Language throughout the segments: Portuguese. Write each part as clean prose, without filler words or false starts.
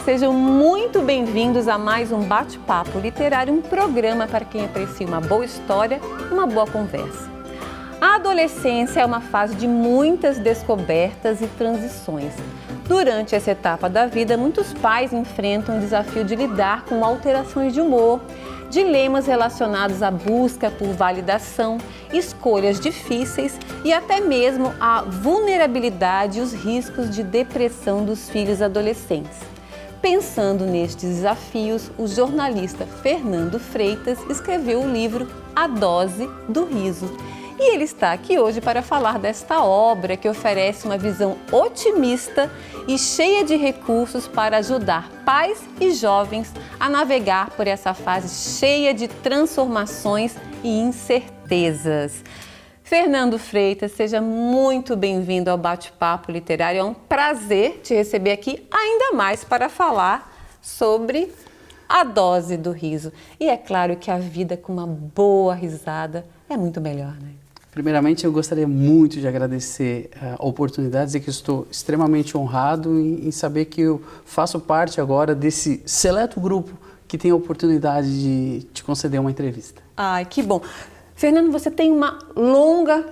sejam muito bem-vindos a mais um Bate-Papo Literário, um programa para quem aprecia uma boa história e uma boa conversa. A adolescência é uma fase de muitas descobertas e transições. Durante essa etapa da vida, muitos pais enfrentam o desafio de lidar com alterações de humor, dilemas relacionados à busca por validação, escolhas difíceis e até mesmo a vulnerabilidade e os riscos de depressão dos filhos adolescentes. Pensando nestes desafios, o jornalista Fernando Freitas escreveu o livro A Dose do Riso. E ele está aqui hoje para falar desta obra que oferece uma visão otimista e cheia de recursos para ajudar pais e jovens a navegar por essa fase cheia de transformações e incertezas. Fernando Freitas, seja muito bem-vindo ao Bate-Papo Literário. É um prazer te receber aqui, ainda mais para falar sobre A Dose do Riso. E é claro que a vida com uma boa risada é muito melhor, né? Primeiramente, eu gostaria muito de agradecer a oportunidade, dizer que estou extremamente honrado em saber que eu faço parte agora desse seleto grupo que tem a oportunidade de te conceder uma entrevista. Ai, que bom. Fernando, você tem uma longa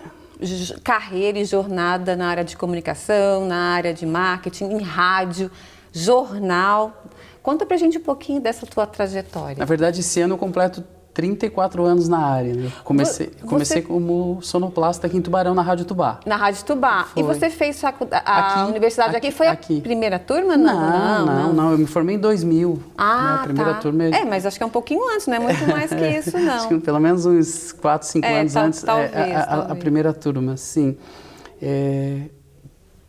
carreira e jornada na área de comunicação, na área de marketing, em rádio, jornal. Conta pra gente um pouquinho dessa tua trajetória. Na verdade, esse ano eu completo 34 anos na área. Né? Comecei como sonoplasta aqui em Tubarão, na Rádio Tubá. Na Rádio Tubá. Foi. E você fez a universidade aqui? Foi aqui. A primeira turma? Não. Eu me formei em 2000. Ah, a primeira turma mas acho que é um pouquinho antes, não é muito mais que isso, não. Acho que pelo menos uns 4, 5 anos antes. Talvez. A primeira turma, sim.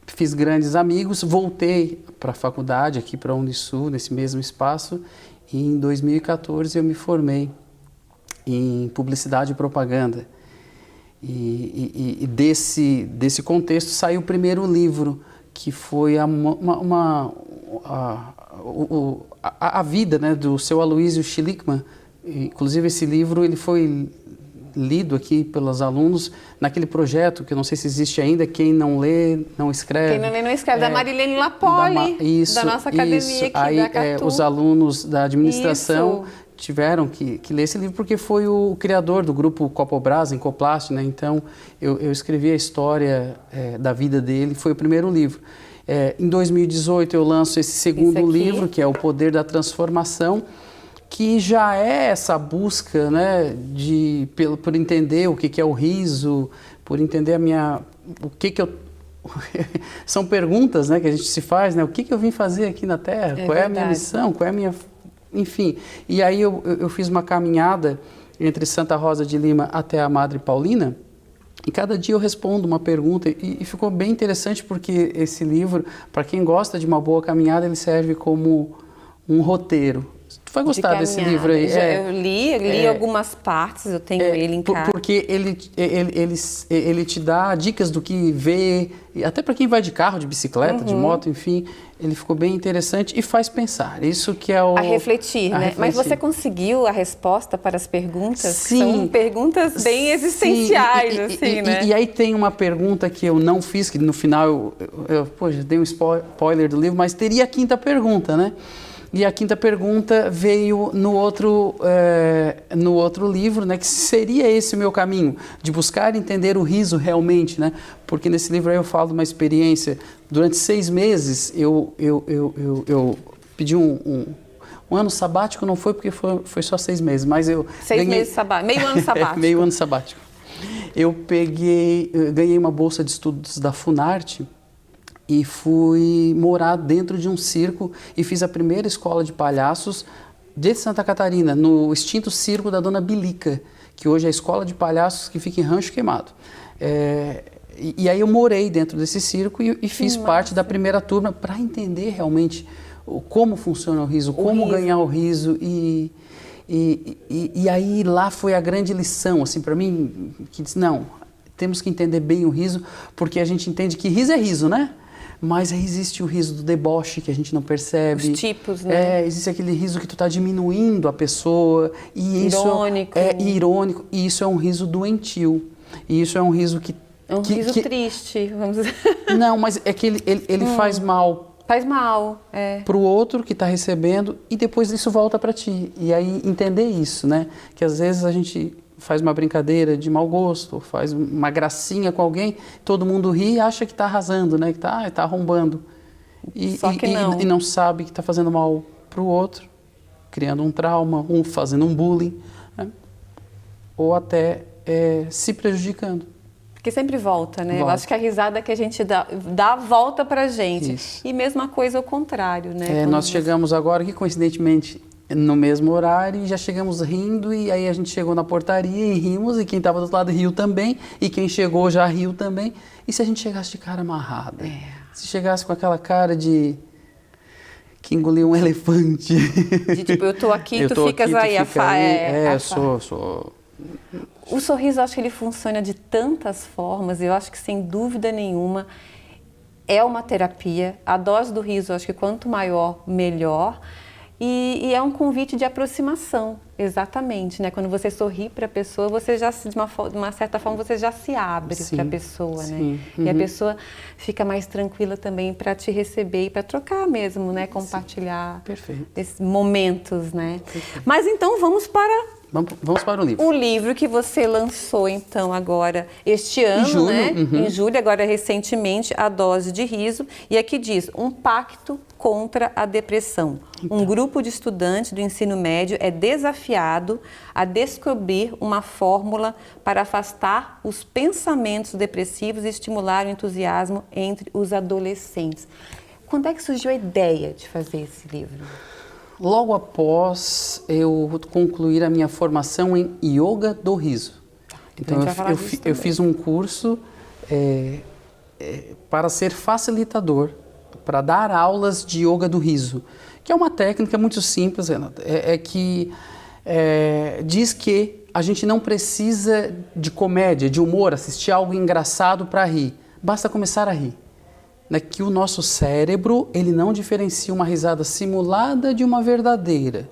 Fiz grandes amigos, voltei para a faculdade aqui para a Unisul, nesse mesmo espaço, e em 2014 eu me formei em publicidade e propaganda. E desse contexto saiu o primeiro livro, que foi a vida, né, do seu Aloysio Schlickmann. Inclusive esse livro ele foi lido aqui pelos alunos naquele projeto, que eu não sei se existe ainda, Quem Não Lê, Não Escreve. Quem Não Lê, Não Escreve, da Marilene Lapoli, da nossa academia aqui, aí, da Catu. Os alunos da administração tiveram que ler esse livro porque foi o criador do grupo Copobras, em Coplast, né? Então eu escrevi a história da vida dele, foi o primeiro livro. Em 2018 eu lanço esse segundo livro, que é O Poder da Transformação, que já é essa busca, né, por entender o que é o riso, por entender o que eu... São perguntas, né, que a gente se faz, né? O que eu vim fazer aqui na Terra? Qual é a minha missão? Qual é a minha... Enfim, e aí eu fiz uma caminhada entre Santa Rosa de Lima até a Madre Paulina, e cada dia eu respondo uma pergunta, e ficou bem interessante porque esse livro, para quem gosta de uma boa caminhada, ele serve como um roteiro. Tu vai gostar desse livro aí? Eu li algumas partes, eu tenho ele em casa. Porque ele te dá dicas do que ver, até para quem vai de carro, de bicicleta, de moto, enfim, ele ficou bem interessante e faz pensar. Isso que é o... A refletir, né? Mas você conseguiu a resposta para as perguntas? Sim. São perguntas bem existenciais, assim, né? E aí tem uma pergunta que eu não fiz, que no final já dei um spoiler do livro, mas teria a quinta pergunta, né? E a quinta pergunta veio no outro livro, né, que seria esse o meu caminho, de buscar entender o riso realmente, né? Porque nesse livro aí eu falo de uma experiência. Durante 6 meses eu pedi um ano sabático, não foi porque foi só 6 meses, mas eu... 6 meses sabático, meio ano sabático. Meio ano sabático. Eu ganhei uma bolsa de estudos da Funarte, e fui morar dentro de um circo e fiz a primeira escola de palhaços de Santa Catarina, no extinto circo da Dona Bilica, que hoje é a escola de palhaços que fica em Rancho Queimado. E aí eu morei dentro desse circo e fiz parte da primeira turma para entender realmente como funciona o riso, como ganhar o riso. E aí lá foi a grande lição, assim, para mim, que disse, não, temos que entender bem o riso, porque a gente entende que riso é riso, né? Mas aí existe o riso do deboche que a gente não percebe. Os tipos, né? Existe aquele riso que tu está diminuindo a pessoa. E irônico. Irônico. E isso é um riso doentio. E isso é um riso que... É um riso triste, vamos dizer. Não, mas é que ele faz mal Faz mal, para o outro que está recebendo e depois isso volta para ti. E aí entender isso, né? Que às vezes a gente faz uma brincadeira de mau gosto, faz uma gracinha com alguém, todo mundo ri e acha que está arrasando, né? Que está arrombando. Só que não. E não sabe que está fazendo mal para o outro, criando um trauma, fazendo um bullying, né? Ou até se prejudicando. Porque sempre volta, né? Volta. Eu acho que a risada que a gente dá a volta pra gente. Isso. E mesma coisa ao contrário, né? Nós chegamos agora aqui, coincidentemente, no mesmo horário, e já chegamos rindo, e aí a gente chegou na portaria e rimos, e quem estava do outro lado riu também, e quem chegou já riu também. E se a gente chegasse de cara amarrada? Se chegasse com aquela cara de que engoliu um elefante. De tipo, eu tô aqui, tu ficas aí. Sou... O sorriso, eu acho que ele funciona de tantas formas. Eu acho que, sem dúvida nenhuma, é uma terapia. A dose do riso, eu acho que quanto maior, melhor. E é um convite de aproximação, exatamente, né? Quando você sorri para a pessoa, você já, de uma certa forma, você já se abre para a pessoa, né? E a pessoa fica mais tranquila também para te receber e para trocar mesmo, né? Compartilhar esses momentos, né? Perfeito. Mas então vamos para o livro. O livro que você lançou, então, agora, este ano, em julho, né? Em julho, agora recentemente, A Dose de Riso. E aqui diz, um pacto contra a depressão. Então. Um grupo de estudantes do ensino médio é desafiado a descobrir uma fórmula para afastar os pensamentos depressivos e estimular o entusiasmo entre os adolescentes. Quando é que surgiu a ideia de fazer esse livro? Logo após eu concluir a minha formação em Yoga do Riso. Então eu fiz um curso para ser facilitador, para dar aulas de Yoga do Riso, que é uma técnica muito simples, Renata, que diz que a gente não precisa de comédia, de humor, assistir algo engraçado para rir, basta começar a rir. Que o nosso cérebro, ele não diferencia uma risada simulada de uma verdadeira.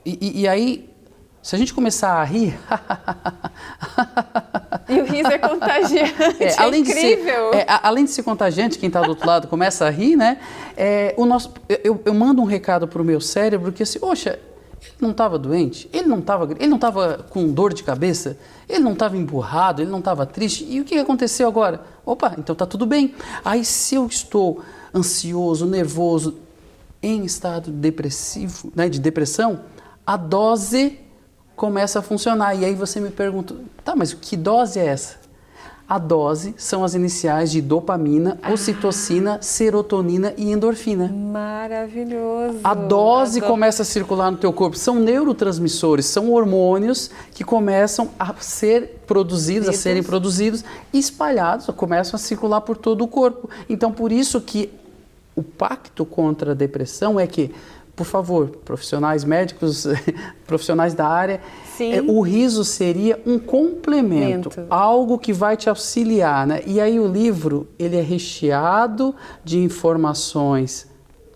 E aí, se a gente começar a rir... E o riso é contagiante, além incrível! Além de ser contagiante, quem está do outro lado começa a rir, né? Eu mando um recado para o meu cérebro que assim, poxa, ele não estava doente, ele não estava com dor de cabeça, ele não estava emburrado, ele não estava triste. E o que aconteceu agora? Opa, então está tudo bem. Aí se eu estou ansioso, nervoso, em estado depressivo, né, de depressão, a dose começa a funcionar. E aí você me pergunta, tá, mas que dose é essa? A dose são as iniciais de dopamina, ocitocina, serotonina e endorfina. Maravilhoso! A dose começa a circular no teu corpo. São neurotransmissores, são hormônios que começam a ser produzidos, a serem produzidos e espalhados, começam a circular por todo o corpo. Então, por isso que o pacto contra a depressão é que, por favor, profissionais médicos, profissionais da área, o riso seria um complemento, algo que vai te auxiliar, né? E aí o livro, ele é recheado de informações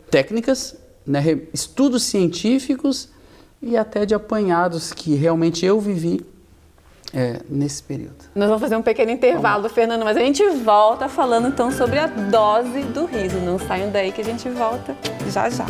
técnicas, né? Estudos científicos e até de apanhados que realmente eu vivi nesse período. Nós vamos fazer um pequeno intervalo, Fernando, mas a gente volta falando então sobre a dose do riso. Não saiam daí que a gente volta já já.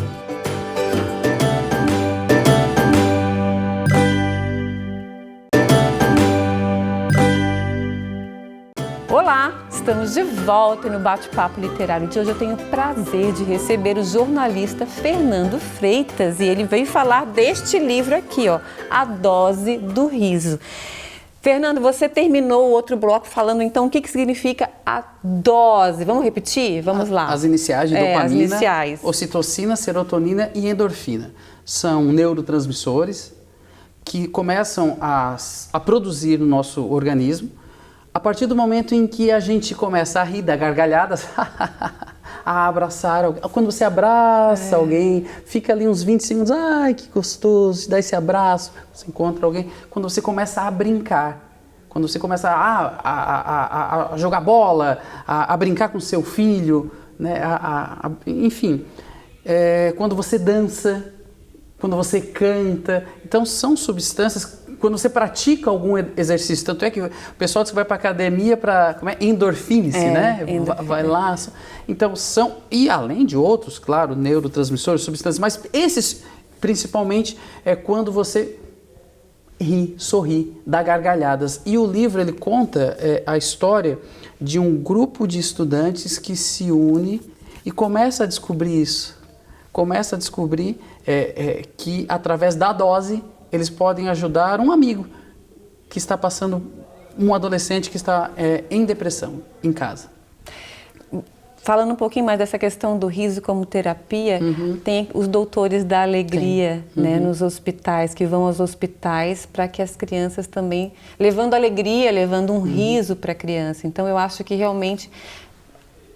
Olá, estamos de volta no Bate-Papo Literário de hoje. Eu tenho o prazer de receber o jornalista Fernando Freitas e ele veio falar deste livro aqui, ó, A Dose do Riso. Fernando, você terminou o outro bloco falando então o que significa a dose. Vamos repetir? Vamos lá. As iniciais de dopamina, as iniciais. Ocitocina, serotonina e endorfina. São neurotransmissores que começam a produzir no nosso organismo a partir do momento em que a gente começa a rir, dar gargalhadas, a abraçar alguém. Quando você abraça alguém, fica ali uns 20 segundos, ai que gostoso, dá esse abraço, você encontra alguém. Quando você começa a brincar, quando você começa a jogar bola, a brincar com seu filho, né? Enfim, quando você dança, quando você canta. Então são substâncias quando você pratica algum exercício, tanto é que o pessoal diz que vai para academia para endorfine-se, né? Vai lá. Então e além de outros, claro, neurotransmissores, substâncias, mas esses principalmente é quando você ri, sorri, dá gargalhadas. E o livro ele conta a história de um grupo de estudantes que se une e começa a descobrir isso. Começa a descobrir que através da dose eles podem ajudar um amigo que está passando, um adolescente que está em depressão em casa. Falando um pouquinho mais dessa questão do riso como terapia, tem os doutores da alegria, né, nos hospitais, que vão aos hospitais para que as crianças também, levando alegria, levando um riso para a criança. Então eu acho que realmente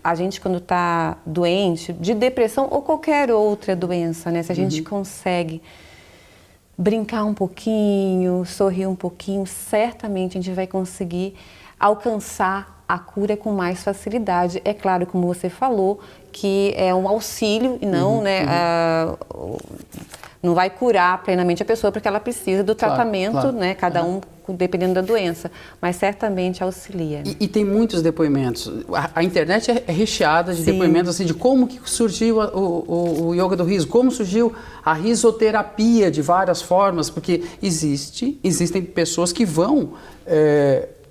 a gente quando está doente, de depressão ou qualquer outra doença, né, se a gente consegue brincar um pouquinho, sorrir um pouquinho, certamente a gente vai conseguir alcançar a cura com mais facilidade. É claro, como você falou, que é um auxílio e não, não vai curar plenamente a pessoa porque ela precisa do tratamento, né? Cada um dependendo da doença, mas certamente auxilia. E tem muitos depoimentos. A internet é recheada de depoimentos assim, de como que surgiu o yoga do riso, como surgiu a risoterapia de várias formas, porque existem pessoas que vão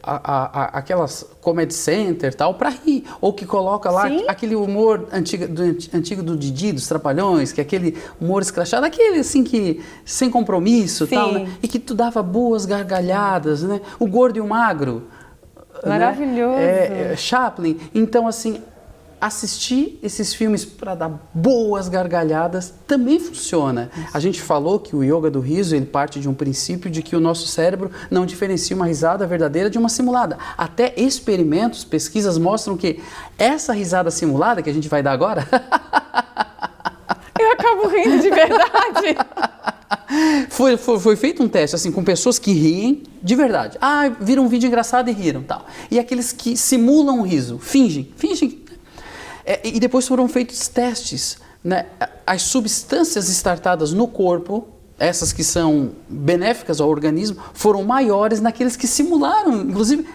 aquelas comedy center tal para rir, ou que coloca lá aquele humor antigo do Didi, dos Trapalhões, que é aquele humor escrachado, aquele assim que sem compromisso tal, né? E que tu dava boas gargalhadas, né? O Gordo e o Magro, maravilhoso, né? Chaplin. Então assim, assistir esses filmes para dar boas gargalhadas também funciona. A gente falou que o yoga do riso ele parte de um princípio de que o nosso cérebro não diferencia uma risada verdadeira de uma simulada. Até experimentos, pesquisas mostram que essa risada simulada que a gente vai dar agora... Eu acabo rindo de verdade. Foi feito um teste assim, com pessoas que riem de verdade. Viram um vídeo engraçado e riram. Tal. E aqueles que simulam o riso, fingem. E depois foram feitos testes, né? As substâncias startadas no corpo, essas que são benéficas ao organismo, foram maiores naqueles que simularam, inclusive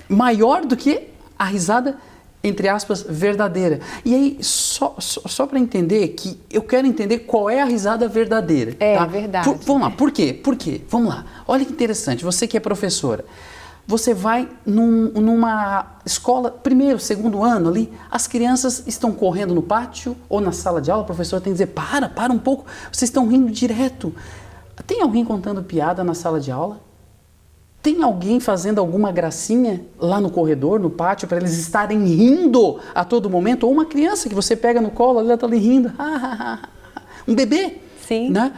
maior do que a risada, entre aspas, verdadeira. E aí, só para entender que eu quero entender qual é a risada verdadeira. Tá? Verdade. Vamos lá, por quê? Vamos lá, olha que interessante, você que é professora. Você vai numa escola, primeiro, segundo ano ali, as crianças estão correndo no pátio ou na sala de aula, o professor tem que dizer, para um pouco, vocês estão rindo direto. Tem alguém contando piada na sala de aula? Tem alguém fazendo alguma gracinha lá no corredor, no pátio, para eles estarem rindo a todo momento? Ou uma criança que você pega no colo, ela está ali rindo. Um bebê, né?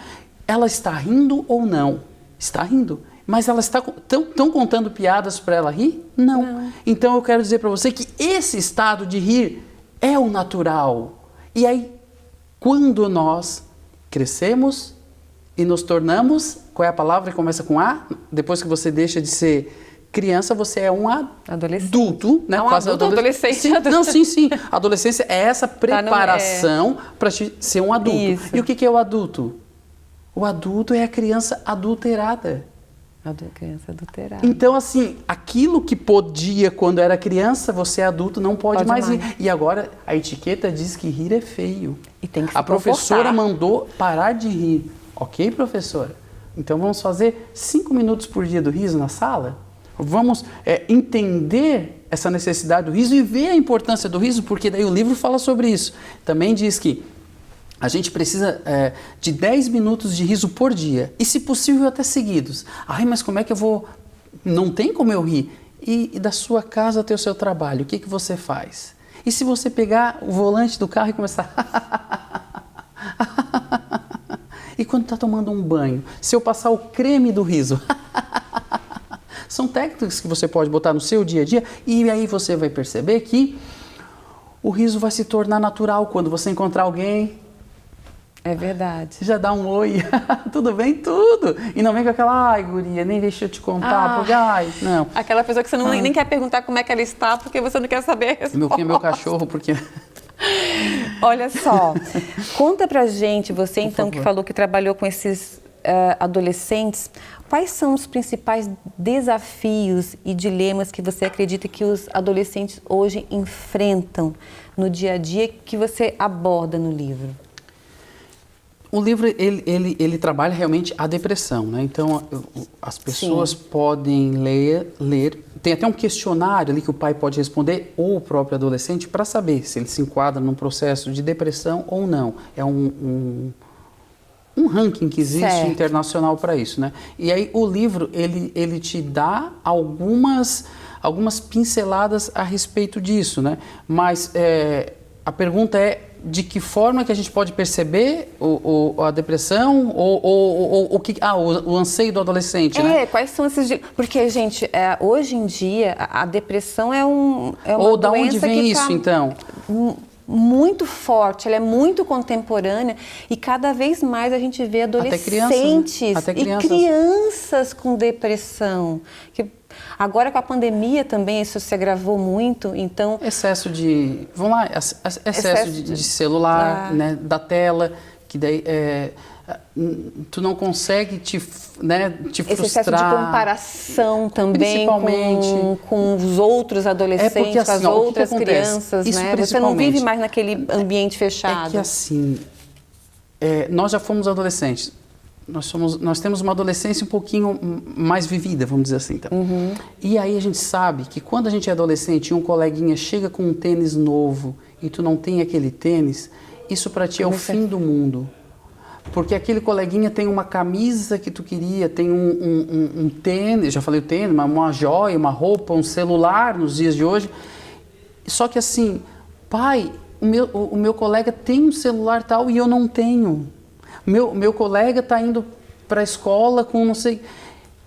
Ela está rindo ou não? Está rindo. Mas elas estão contando piadas para ela rir? Não. Então eu quero dizer para você que esse estado de rir é o natural. E aí, quando nós crescemos e nos tornamos, qual é a palavra que começa com A? Depois que você deixa de ser criança, você é um adulto, né? Adolescente. Sim. Adolescência é essa preparação para ser um adulto. Isso. E o que é o adulto? O adulto é a criança adulterada. Criança adulterada. Então, assim, aquilo que podia quando era criança, você adulto não pode mais rir. E agora a etiqueta diz que rir é feio. E tem que se A professora mandou parar de rir. Ok, professora? Então vamos fazer 5 minutos por dia do riso na sala? Vamos entender essa necessidade do riso e ver a importância do riso, porque daí o livro fala sobre isso. Também diz que a gente precisa de 10 minutos de riso por dia. E, se possível, até seguidos. Mas como é que eu vou... Não tem como eu rir. E da sua casa até o seu trabalho, o que você faz? E se você pegar o volante do carro e começar... E quando está tomando um banho? Se eu passar o creme do riso... São técnicas que você pode botar no seu dia a dia. E aí você vai perceber que o riso vai se tornar natural quando você encontrar alguém... É verdade. Já dá um oi, tudo bem? Tudo. E não vem com aquela, guria, nem deixa eu te contar, porque, não. Aquela pessoa que você nem quer perguntar como é que ela está, porque você não quer saber a resposta. Meu cachorro, porque... Olha só, conta pra gente, você então que falou que trabalhou com esses adolescentes, quais são os principais desafios e dilemas que você acredita que os adolescentes hoje enfrentam no dia a dia que você aborda no livro? O livro, ele trabalha realmente a depressão, né? Então, as pessoas podem ler, tem até um questionário ali que o pai pode responder, ou o próprio adolescente, para saber se ele se enquadra num processo de depressão ou não. É um ranking que existe internacional para isso, né? E aí o livro, ele te dá algumas pinceladas a respeito disso, né? Mas a pergunta é de que forma que a gente pode perceber a depressão o anseio do adolescente, né? Quais são esses... Porque, gente, hoje em dia a depressão é uma ou da doença onde vem isso, então? Muito forte, ela é muito contemporânea e cada vez mais a gente vê adolescentes e crianças com depressão. Agora com a pandemia também isso se agravou muito, então... Excesso de celular, né, da tela, que daí tu não consegue te frustrar. Esse excesso de comparação também com os outros adolescentes, porque, assim, com as outras crianças, né? Você não vive mais naquele ambiente fechado. É que assim, nós já fomos adolescentes. Nós temos uma adolescência um pouquinho mais vivida, vamos dizer assim. Então. E aí a gente sabe que quando a gente é adolescente e um coleguinha chega com um tênis novo e tu não tem aquele tênis, isso para ti é o fim do mundo. Porque aquele coleguinha tem uma camisa que tu queria, tem um tênis, já falei o tênis, uma joia, uma roupa, um celular nos dias de hoje. Só que assim, pai, o meu colega tem um celular tal e eu não tenho. Meu colega está indo para a escola com não sei...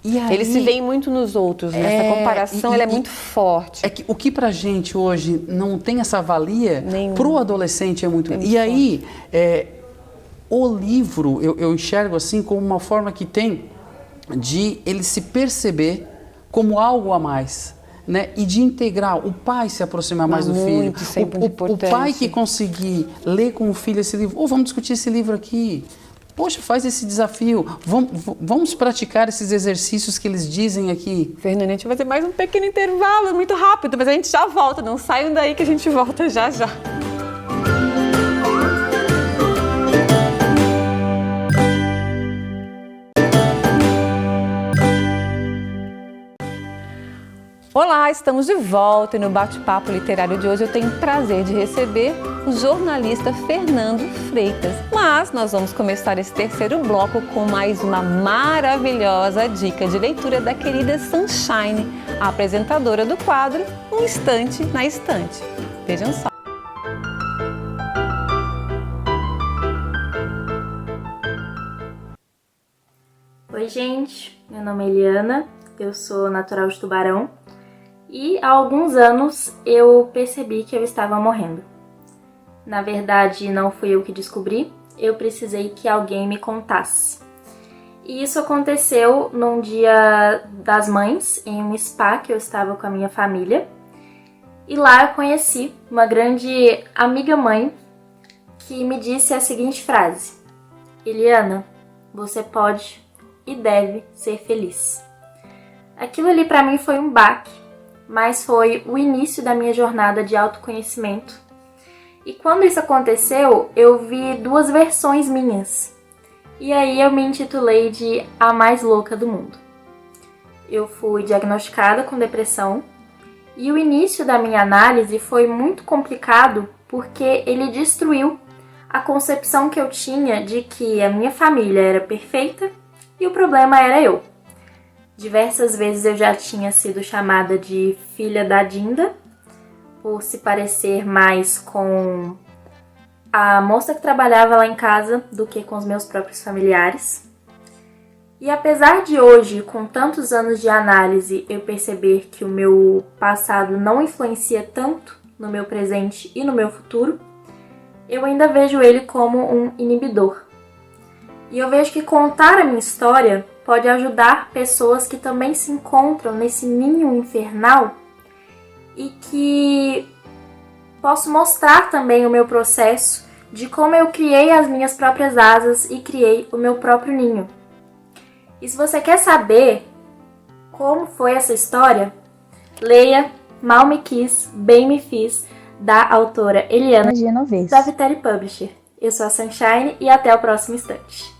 E aí, eles se veem muito nos outros, né? Essa comparação ela é muito forte. É que o que pra gente hoje não tem essa valia, pro adolescente é muito... E aí, o livro, eu enxergo assim como uma forma que tem de ele se perceber como algo a mais. Né? E de integrar, o pai se aproximar mais do filho. O pai que conseguir ler com o filho esse livro, vamos discutir esse livro aqui. Poxa, faz esse desafio. Vamos praticar esses exercícios que eles dizem aqui. Fernanda, a gente vai fazer mais um pequeno intervalo, muito rápido, mas a gente já volta. Não saiam daí que a gente volta já já. Olá, estamos de volta e no bate-papo literário de hoje eu tenho o prazer de receber o jornalista Fernando Freitas. Mas nós vamos começar esse terceiro bloco com mais uma maravilhosa dica de leitura da querida Sunshine, a apresentadora do quadro Um Instante na Estante. Vejam só. Oi gente, meu nome é Eliana, eu sou natural de Tubarão. E há alguns anos eu percebi que eu estava morrendo. Na verdade, não fui eu que descobri, eu precisei que alguém me contasse. E isso aconteceu num dia das mães, em um spa que eu estava com a minha família. E lá eu conheci uma grande amiga mãe que me disse a seguinte frase: Eliana, você pode e deve ser feliz. Aquilo ali para mim foi um baque, mas foi o início da minha jornada de autoconhecimento. E quando isso aconteceu, eu vi duas versões minhas. E aí eu me intitulei de A Mais Louca do Mundo. Eu fui diagnosticada com depressão e o início da minha análise foi muito complicado porque ele destruiu a concepção que eu tinha de que a minha família era perfeita e o problema era eu. Diversas vezes eu já tinha sido chamada de filha da Dinda, por se parecer mais com a moça que trabalhava lá em casa do que com os meus próprios familiares. E apesar de hoje, com tantos anos de análise, eu perceber que o meu passado não influencia tanto no meu presente e no meu futuro, eu ainda vejo ele como um inibidor. E eu vejo que contar a minha história pode ajudar pessoas que também se encontram nesse ninho infernal e que posso mostrar também o meu processo de como eu criei as minhas próprias asas e criei o meu próprio ninho. E se você quer saber como foi essa história, leia Mal Me Quis, Bem Me Fiz, da autora Eliana Genovese, da Vitale Publisher. Eu sou a Sunshine e até o próximo instante.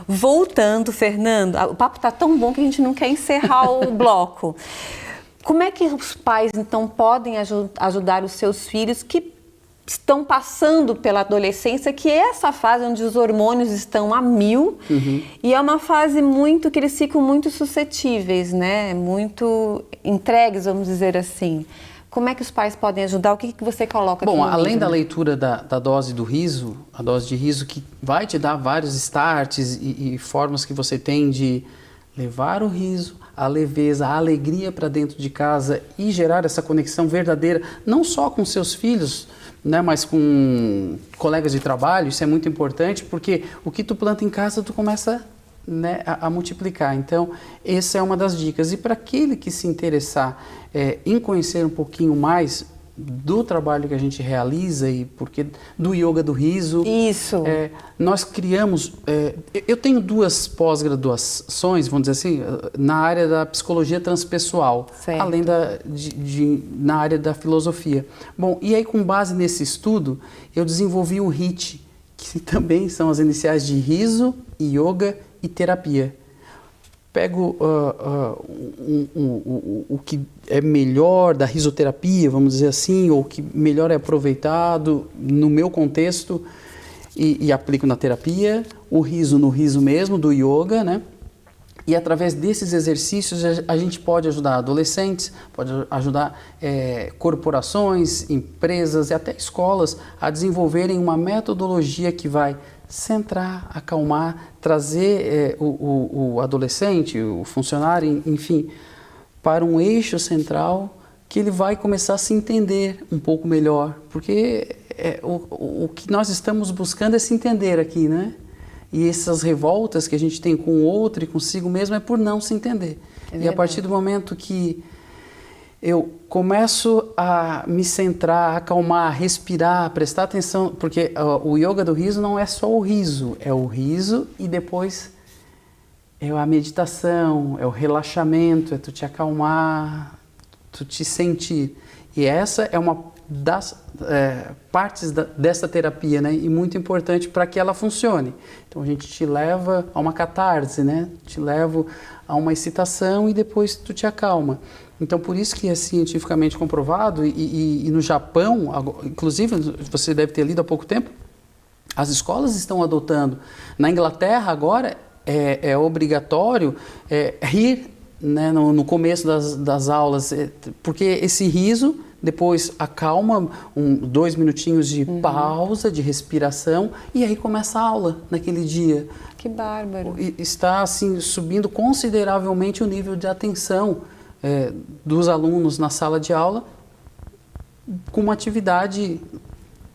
Voltando, Fernando, o papo tá tão bom que a gente não quer encerrar o bloco. Como é que os pais, então, podem ajudar os seus filhos que estão passando pela adolescência, que é essa fase onde os hormônios estão a mil, e é uma fase muito que eles ficam muito suscetíveis, né? Muito entregues, vamos dizer assim. Como é que os pais podem ajudar? O que você coloca aqui no livro? Além da leitura da dose do riso, a dose de riso que vai te dar vários starts e formas que você tem de levar o riso, a leveza, a alegria para dentro de casa e gerar essa conexão verdadeira, não só com seus filhos, né, mas com colegas de trabalho. Isso é muito importante, porque o que tu planta em casa, tu começa, né, a multiplicar. Então, essa é uma das dicas. E para aquele que se interessar em conhecer um pouquinho mais do trabalho que a gente realiza e porque do yoga do riso. Isso. Nós criamos, eu tenho 2 pós-graduações, vamos dizer assim, na área da psicologia transpessoal, certo, além na área da filosofia. Bom, e aí com base nesse estudo, eu desenvolvi o HIIT, que também são as iniciais de riso, yoga e terapia. Pego o que é melhor da risoterapia, vamos dizer assim, ou o que melhor é aproveitado no meu contexto e aplico na terapia, o riso no riso mesmo, do yoga, né? E através desses exercícios a gente pode ajudar adolescentes, pode ajudar corporações, empresas e até escolas a desenvolverem uma metodologia que vai centrar, acalmar, trazer o adolescente, o funcionário, enfim, para um eixo central que ele vai começar a se entender um pouco melhor, porque o que nós estamos buscando é se entender aqui, né? E essas revoltas que a gente tem com o outro e consigo mesmo é por não se entender. E a partir do momento que eu começo a me centrar, a acalmar, a respirar, a prestar atenção, porque o yoga do riso não é só o riso, é o riso e depois é a meditação, é o relaxamento, é tu te acalmar, tu te sentir. E essa é uma das partes dessa terapia, né? E muito importante para que ela funcione. Então a gente te leva a uma catarse, né? Te leva a uma excitação e depois tu te acalma. Então por isso que é cientificamente comprovado e no Japão, inclusive você deve ter lido há pouco tempo, as escolas estão adotando. Na Inglaterra agora é obrigatório rir, né, no começo das aulas, porque esse riso depois acalma 2 minutinhos de pausa, de respiração, e aí começa a aula naquele dia. Que bárbaro. Está assim, subindo consideravelmente o nível de atenção dos alunos na sala de aula, com uma atividade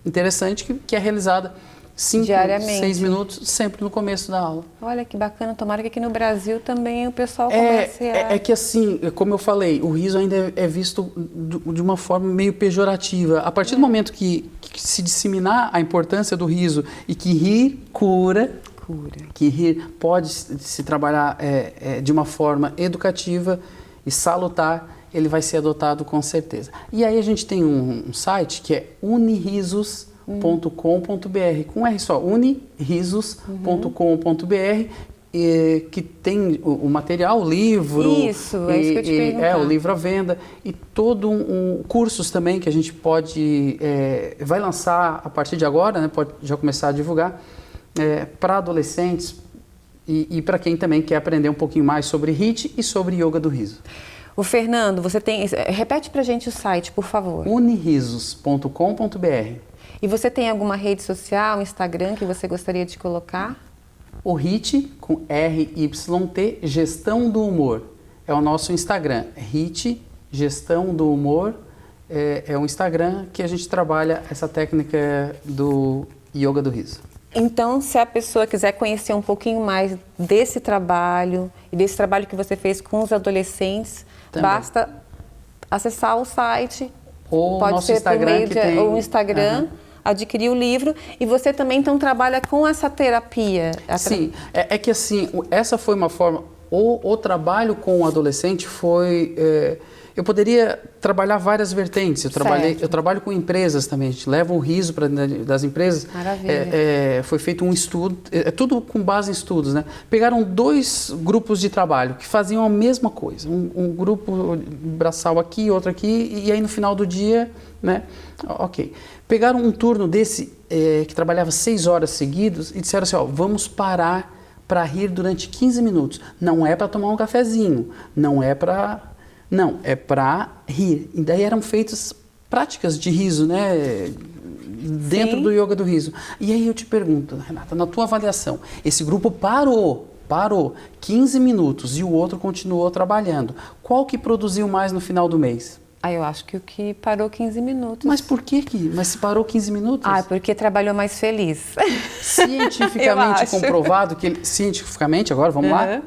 interessante que é realizada 5, 6 minutos, sempre no começo da aula. Olha que bacana, tomara que aqui no Brasil também o pessoal comece a... É que assim, como eu falei, o riso ainda é visto de uma forma meio pejorativa. A partir do momento que se disseminar a importância do riso e que rir cura, que rir pode se trabalhar de uma forma educativa e salutar, ele vai ser adotado com certeza. E aí a gente tem um site que é unirisos.com.br, com R só, unirisos.com.br, que tem o material, o livro. Isso, é isso que eu te perguntar. O livro à venda e todo cursos também que a gente pode, vai lançar a partir de agora, né, pode já começar a divulgar, para adolescentes e para quem também quer aprender um pouquinho mais sobre HIIT e sobre yoga do riso. O Fernando, você tem... Repete pra gente o site, por favor. unirisos.com.br. E você tem alguma rede social, Instagram, que você gostaria de colocar? O HIIT, com RYT, Gestão do Humor. É o nosso Instagram. HIIT, Gestão do Humor. É um Instagram que a gente trabalha essa técnica do yoga do riso. Então, se a pessoa quiser conhecer um pouquinho mais desse trabalho e desse trabalho que você fez com os adolescentes, também basta acessar o site, ou pode nosso ser Instagram, por meio de um Instagram, adquirir o livro. E você também, então, trabalha com essa terapia. Sim, é que assim, essa foi uma forma... O trabalho com o adolescente foi... eu poderia trabalhar várias vertentes. Eu trabalho com empresas também. A gente leva o riso para das empresas. Maravilha. Foi feito um estudo, tudo com base em estudos, né? Pegaram 2 grupos de trabalho que faziam a mesma coisa. Um grupo braçal aqui, outro aqui, e aí no final do dia, né? Ok. Pegaram um turno desse que trabalhava 6 horas seguidas e disseram assim, ó, vamos parar para rir durante 15 minutos. Não é para tomar um cafezinho, não, é para rir. E daí eram feitas práticas de riso, né? Dentro do yoga do riso. E aí eu te pergunto, Renata, na tua avaliação, esse grupo parou 15 minutos e o outro continuou trabalhando. Qual que produziu mais no final do mês? Eu acho que o que parou 15 minutos. Mas por que? Mas se parou 15 minutos? Porque trabalhou mais feliz. Cientificamente comprovado que cientificamente, agora vamos lá,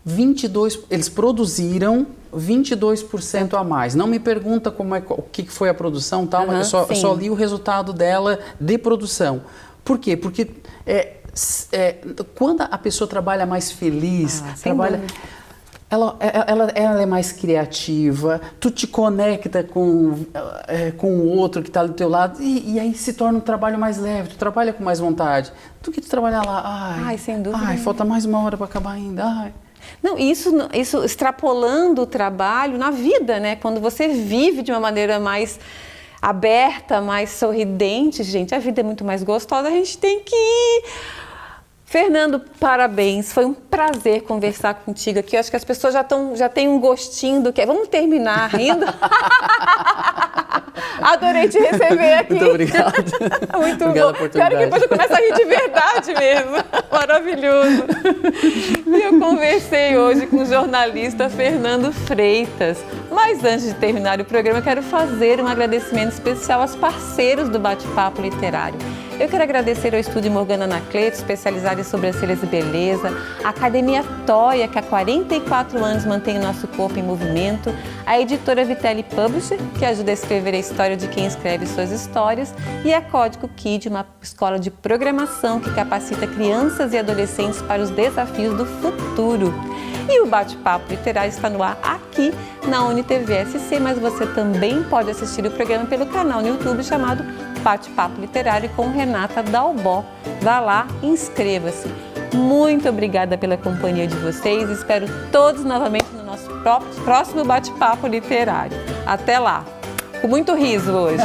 22, eles produziram 22% a mais. Não me pergunta o que foi a produção, tal, mas eu só li o resultado dela de produção. Por quê? Porque quando a pessoa trabalha mais feliz, ela é mais criativa, tu te conecta com o outro que está do teu lado e aí se torna um trabalho mais leve, tu trabalha com mais vontade. Tu que tu trabalhar lá, sem dúvida. Falta mais 1 hora para acabar ainda, Não, isso extrapolando o trabalho na vida, né? Quando você vive de uma maneira mais aberta, mais sorridente, gente, a vida é muito mais gostosa, a gente tem que ir. Fernando, parabéns, foi um prazer conversar contigo aqui. Eu acho que as pessoas já têm um gostinho do que é. Vamos terminar rindo? Adorei te receber aqui. Muito obrigado. Muito Obrigado bom. Quero que depois eu comece a rir de verdade mesmo. Maravilhoso. E eu conversei hoje com o jornalista Fernando Freitas. Mas antes de terminar o programa, eu quero fazer um agradecimento especial aos parceiros do Bate-Papo Literário. Eu quero agradecer ao Estúdio Morgana Anacleto, especializado em sobrancelhas e beleza, a Academia Toia, que há 44 anos mantém o nosso corpo em movimento, a editora Vitelli Publisher, que ajuda a escrever a história de quem escreve suas histórias, e a Código Kid, uma escola de programação que capacita crianças e adolescentes para os desafios do futuro. E o Bate-Papo Literário está no ar aqui na UniTV SC, mas você também pode assistir o programa pelo canal no YouTube chamado Bate-Papo Literário com Renata Dalbó. Vá lá e inscreva-se. Muito obrigada pela companhia de vocês. Espero todos novamente no nosso próximo Bate-Papo Literário. Até lá. Com muito riso hoje.